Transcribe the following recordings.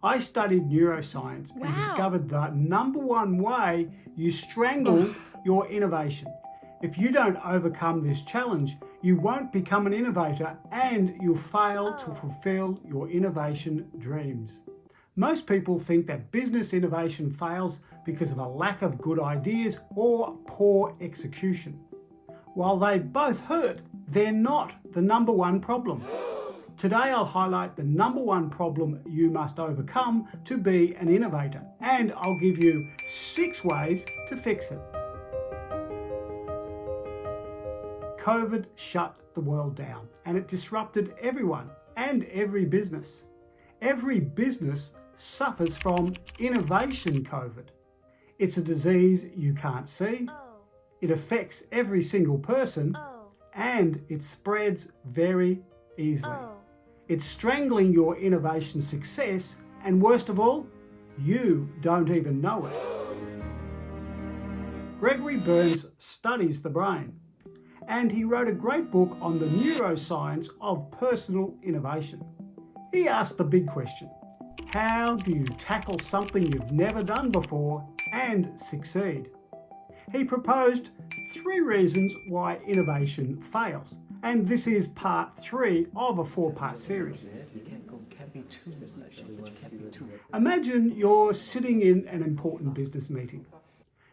I studied neuroscience and discovered the number one way you strangle your innovation. If you don't overcome this challenge, you won't become an innovator and you'll fail to fulfill your innovation dreams. Most people think that business innovation fails because of a lack of good ideas or poor execution. While they both hurt, they're not the number one problem. Today I'll highlight the number one problem you must overcome to be an innovator, and I'll give you 6 ways to fix it. COVID shut the world down and it disrupted everyone and every business. Every business suffers from innovation COVID. It's a disease you can't see, it affects every single person, and it spreads very easily. It's strangling your innovation success, and worst of all, you don't even know it. Gregory Burns studies the brain, and he wrote a great book on the neuroscience of personal innovation. He asked the big question: how do you tackle something you've never done before and succeed? He proposed 3 reasons why innovation fails, and this is part 3 of a 4-part series. Imagine you're sitting in an important business meeting.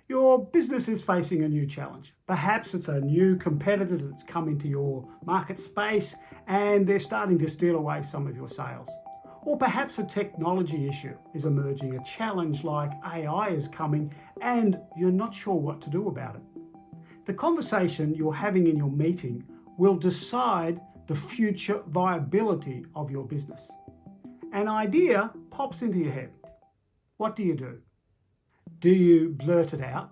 Your business is facing a new challenge. Perhaps it's a new competitor that's come into your market space and they're starting to steal away some of your sales. Or perhaps a technology issue is emerging, a challenge like AI is coming and you're not sure what to do about it. The conversation you're having in your meeting will decide the future viability of your business. An idea pops into your head. What do you do? Do you blurt it out?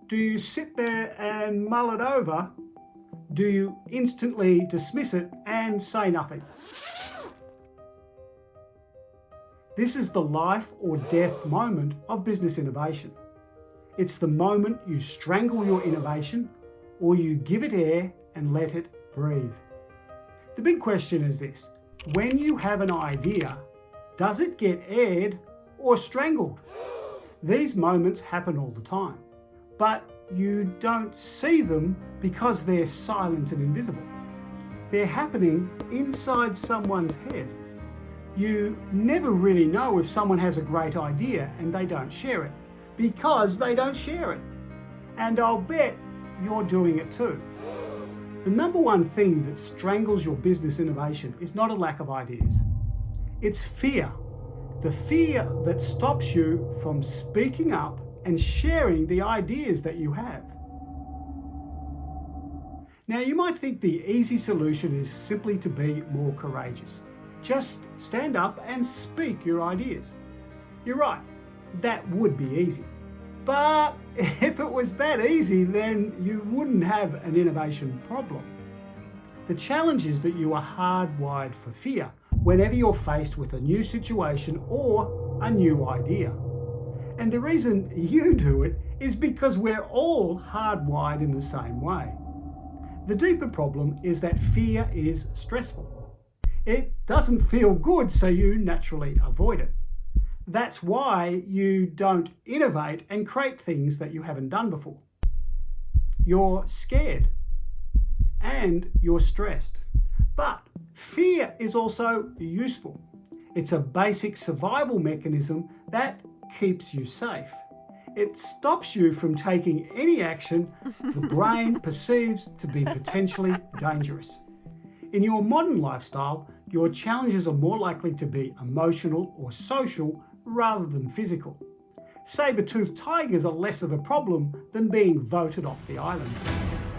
Do you sit there and mull it over? Do you instantly dismiss it and say nothing? This is the life or death moment of business innovation. It's the moment you strangle your innovation or you give it air and let it breathe. The big question is this: when you have an idea, does it get aired or strangled? These moments happen all the time, but you don't see them because they're silent and invisible. They're happening inside someone's head. You never really know if someone has a great idea and they don't share it, because they don't share it. And I'll bet you're doing it too. The number one thing that strangles your business innovation is not a lack of ideas. It's fear. The fear that stops you from speaking up and sharing the ideas that you have. Now, you might think the easy solution is simply to be more courageous. Just stand up and speak your ideas. You're right, that would be easy. But if it was that easy, then you wouldn't have an innovation problem. The challenge is that you are hardwired for fear whenever you're faced with a new situation or a new idea. And the reason you do it is because we're all hardwired in the same way. The deeper problem is that fear is stressful. It doesn't feel good, so you naturally avoid it. That's why you don't innovate and create things that you haven't done before. You're scared and you're stressed. But fear is also useful. It's a basic survival mechanism that keeps you safe. It stops you from taking any action the brain perceives to be potentially dangerous. In your modern lifestyle, your challenges are more likely to be emotional or social rather than physical. Saber-toothed tigers are less of a problem than being voted off the island.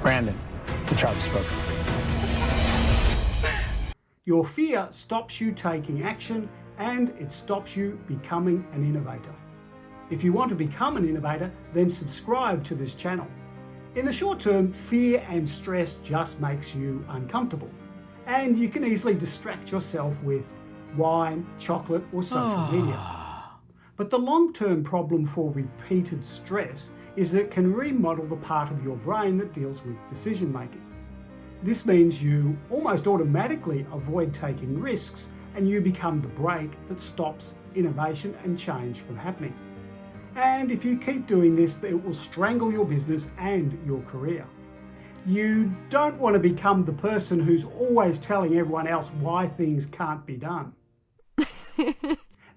Brandon, the child spoken. Your fear stops you taking action and it stops you becoming an innovator. If you want to become an innovator, then subscribe to this channel. In the short term, fear and stress just makes you uncomfortable, and you can easily distract yourself with wine, chocolate, or social media. But the long-term problem for repeated stress is that it can remodel the part of your brain that deals with decision making. This means you almost automatically avoid taking risks and you become the brake that stops innovation and change from happening. And if you keep doing this, it will strangle your business and your career. You don't want to become the person who's always telling everyone else why things can't be done.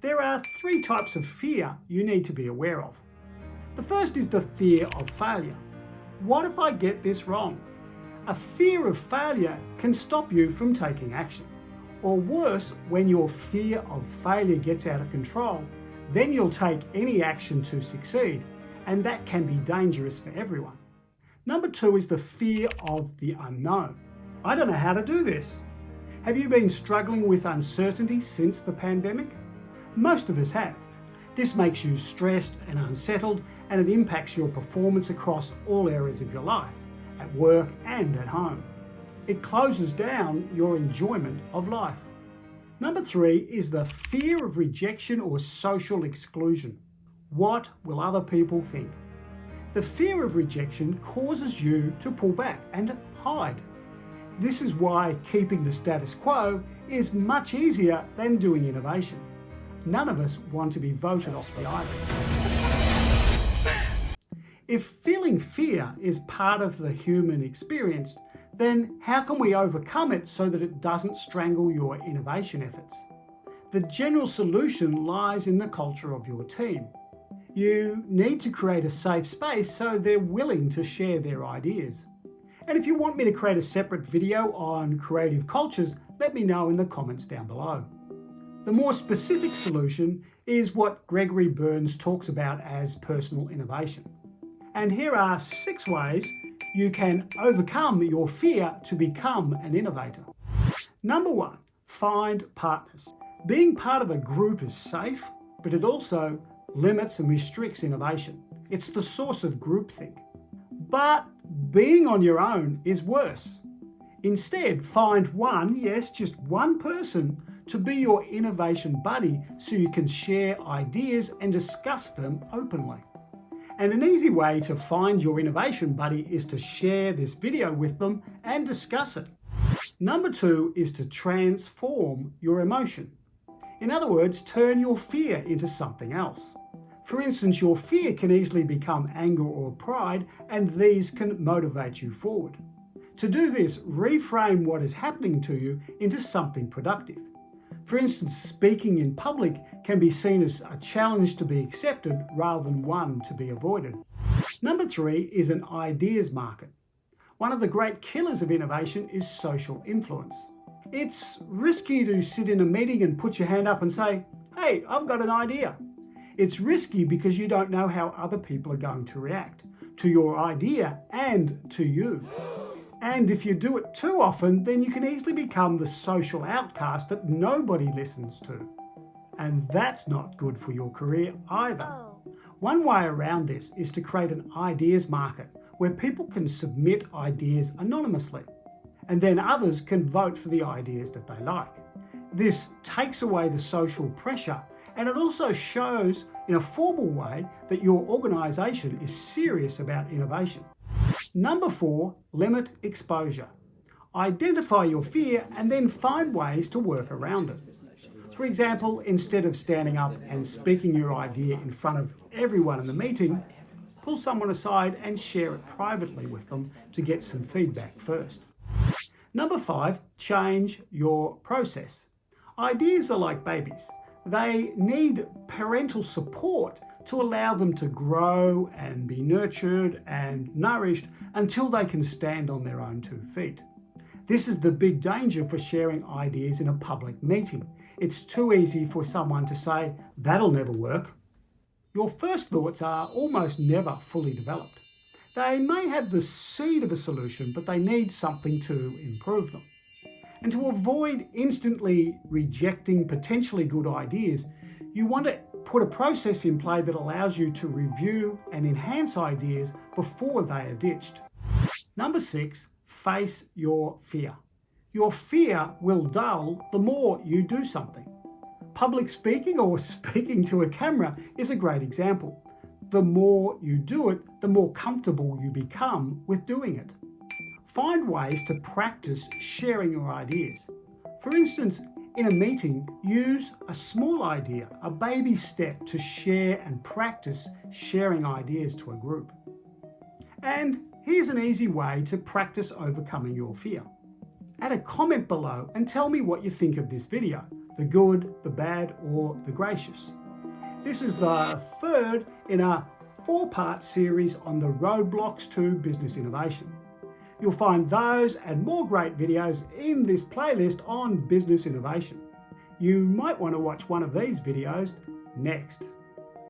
There are 3 types of fear you need to be aware of. The first is the fear of failure. What if I get this wrong? A fear of failure can stop you from taking action. Or worse, when your fear of failure gets out of control, then you'll take any action to succeed, and that can be dangerous for everyone. Number 2 is the fear of the unknown. I don't know how to do this. Have you been struggling with uncertainty since the pandemic? Most of us have. This makes you stressed and unsettled, and it impacts your performance across all areas of your life, at work and at home. It closes down your enjoyment of life. Number 3 is the fear of rejection or social exclusion. What will other people think? The fear of rejection causes you to pull back and hide. This is why keeping the status quo is much easier than doing innovation. None of us want to be voted off the island. If feeling fear is part of the human experience, then how can we overcome it so that it doesn't strangle your innovation efforts? The general solution lies in the culture of your team. You need to create a safe space so they're willing to share their ideas. And if you want me to create a separate video on creative cultures, let me know in the comments down below. The more specific solution is what Gregory Burns talks about as personal innovation. And here are 6 ways you can overcome your fear to become an innovator. Number 1, find partners. Being part of a group is safe, but it also limits and restricts innovation. It's the source of groupthink. But being on your own is worse. Instead, find one, yes, just one person to be your innovation buddy so you can share ideas and discuss them openly. And an easy way to find your innovation buddy is to share this video with them and discuss it. Number 2 is to transform your emotion. In other words, turn your fear into something else. For instance, your fear can easily become anger or pride, and these can motivate you forward. To do this, reframe what is happening to you into something productive. For instance, speaking in public can be seen as a challenge to be accepted rather than one to be avoided. Number 3 is an ideas market. One of the great killers of innovation is social influence. It's risky to sit in a meeting and put your hand up and say, "Hey, I've got an idea." It's risky because you don't know how other people are going to react to your idea and to you. And if you do it too often, then you can easily become the social outcast that nobody listens to. And that's not good for your career either. One way around this is to create an ideas market where people can submit ideas anonymously, and then others can vote for the ideas that they like. This takes away the social pressure, and it also shows in a formal way that your organisation is serious about innovation. Number 4, limit exposure. Identify your fear and then find ways to work around it. For example, instead of standing up and speaking your idea in front of everyone in the meeting, pull someone aside and share it privately with them to get some feedback first. Number 5, change your process. Ideas are like babies. They need parental support to allow them to grow and be nurtured and nourished until they can stand on their own 2 feet. This is the big danger for sharing ideas in a public meeting. It's too easy for someone to say, "That'll never work." Your first thoughts are almost never fully developed. They may have the seed of a solution, but they need something to improve them. And to avoid instantly rejecting potentially good ideas, you want to put a process in play that allows you to review and enhance ideas before they are ditched. Number 6, face your fear. Your fear will dull the more you do something. Public speaking or speaking to a camera is a great example. The more you do it, the more comfortable you become with doing it. Find ways to practice sharing your ideas. For instance, In a meeting, use a small idea, a baby step to share and practice sharing ideas to a group. And here's an easy way to practice overcoming your fear. Add a comment below and tell me what you think of this video, the good, the bad, or the gracious. This is the third in a 4-part series on the roadblocks to business innovation. You'll find those and more great videos in this playlist on business innovation. You might want to watch one of these videos next.